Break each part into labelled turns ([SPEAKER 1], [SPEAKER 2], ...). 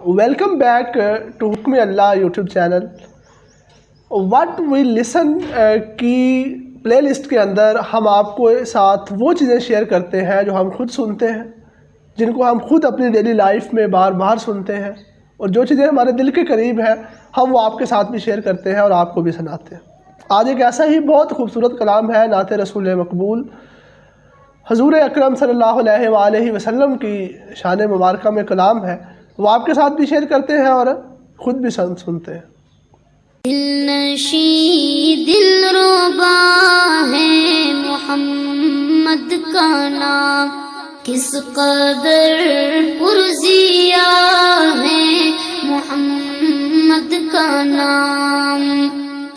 [SPEAKER 1] Welcome back to حکم اللہ YouTube channel. What we لسن کی پلے list کے اندر ہم آپ کو ساتھ وہ چیزیں شیئر کرتے ہیں جو ہم خود سنتے ہیں، جن کو ہم خود اپنی ڈیلی لائف میں بار بار سنتے ہیں، اور جو چیزیں ہمارے دل کے قریب ہیں ہم وہ آپ کے ساتھ بھی شیئر کرتے ہیں اور آپ کو بھی سناتے ہیں. آج ایک ایسا ہی بہت خوبصورت کلام ہے نعت رسول مقبول حضور اکرم صلی اللہ علیہ وآلہ وسلم کی شان مبارکہ میں کلام ہے، وہ آپ کے ساتھ بھی شیئر کرتے ہیں اور خود بھی سنتے ہیں.
[SPEAKER 2] دل نشیں دل ربا ہے محمد کا نام، کس قدر پرزیا ہے محمد کا نام،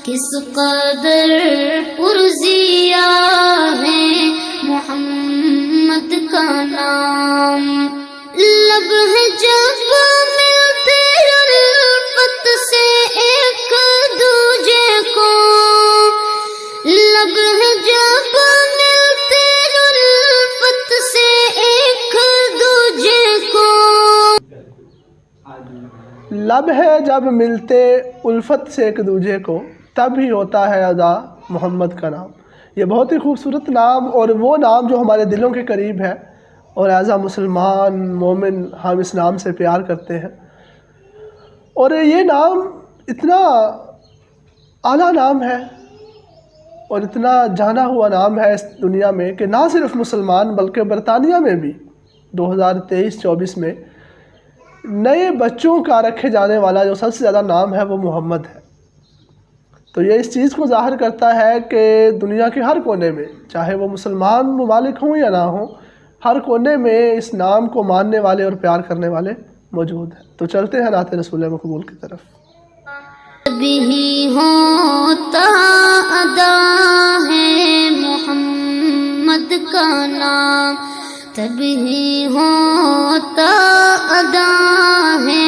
[SPEAKER 2] کس قدر پرزیا ہے محمد کا نام. لب ہے جب ملتے الفت سے ایک دوجے کو، لب ہے جب ملتے الفت سے ایک دوجے کو،
[SPEAKER 1] لب ہے جب ملتے الفت سے ایک دوجے کو، تب ہی ہوتا ہے ادا محمد کا نام. یہ بہت ہی خوبصورت نام، اور وہ نام جو ہمارے دلوں کے قریب ہے، اور ایز اے مسلمان مومن ہم اس نام سے پیار کرتے ہیں. اور یہ نام اتنا اعلیٰ نام ہے اور اتنا جانا ہوا نام ہے اس دنیا میں کہ نہ صرف مسلمان بلکہ برطانیہ میں بھی 2023-24 میں نئے بچوں کا رکھے جانے والا جو سب سے زیادہ نام ہے وہ محمد ہے. تو یہ اس چیز کو ظاہر کرتا ہے کہ دنیا کے ہر کونے میں، چاہے وہ مسلمان ممالک ہوں یا نہ ہوں، ہر کونے میں اس نام کو ماننے والے اور پیار کرنے والے موجود ہیں. تو چلتے ہیں نعت رسول مقبول کی طرف.
[SPEAKER 2] بھی ہوتا ادا ہے محمد کا نام، تبھی ہوتا ادا ہے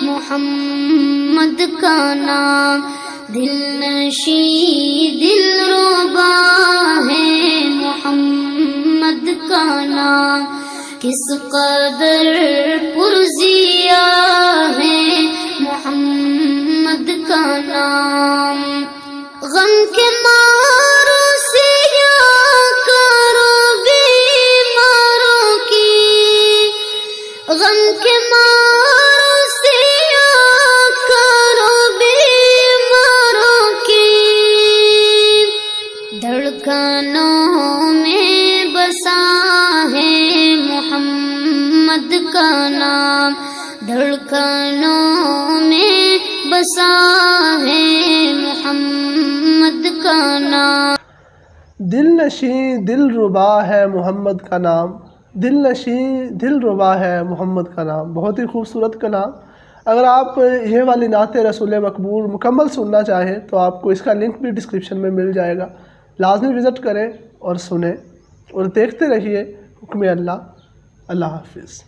[SPEAKER 2] محمد کا نام. دل نشیں دل ربا ہے محمد کا نام، کس قدر پرزیا ہے محمد کا نام. غم کے ماروں سے یا کرو بیماروں کی، غم کے ماروں سے یا کرو بیماروں کی، دھڑکنوں میں بسا ہے محمد کا نام، دھڑکنوں میں بسا ہے محمد کا نام.
[SPEAKER 1] دل نشیں دل ربا ہے محمد کا نام، دل نشیں دل ربا ہے محمد کا نام. بہت ہی خوبصورت کلام. اگر آپ یہ والی نعت رسول مقبول مکمل سننا چاہیں تو آپ کو اس کا لنک بھی ڈسکرپشن میں مل جائے گا. لازمی وزٹ کریں اور سنیں اور دیکھتے رہیے حکم اللہ. اللہ حافظ.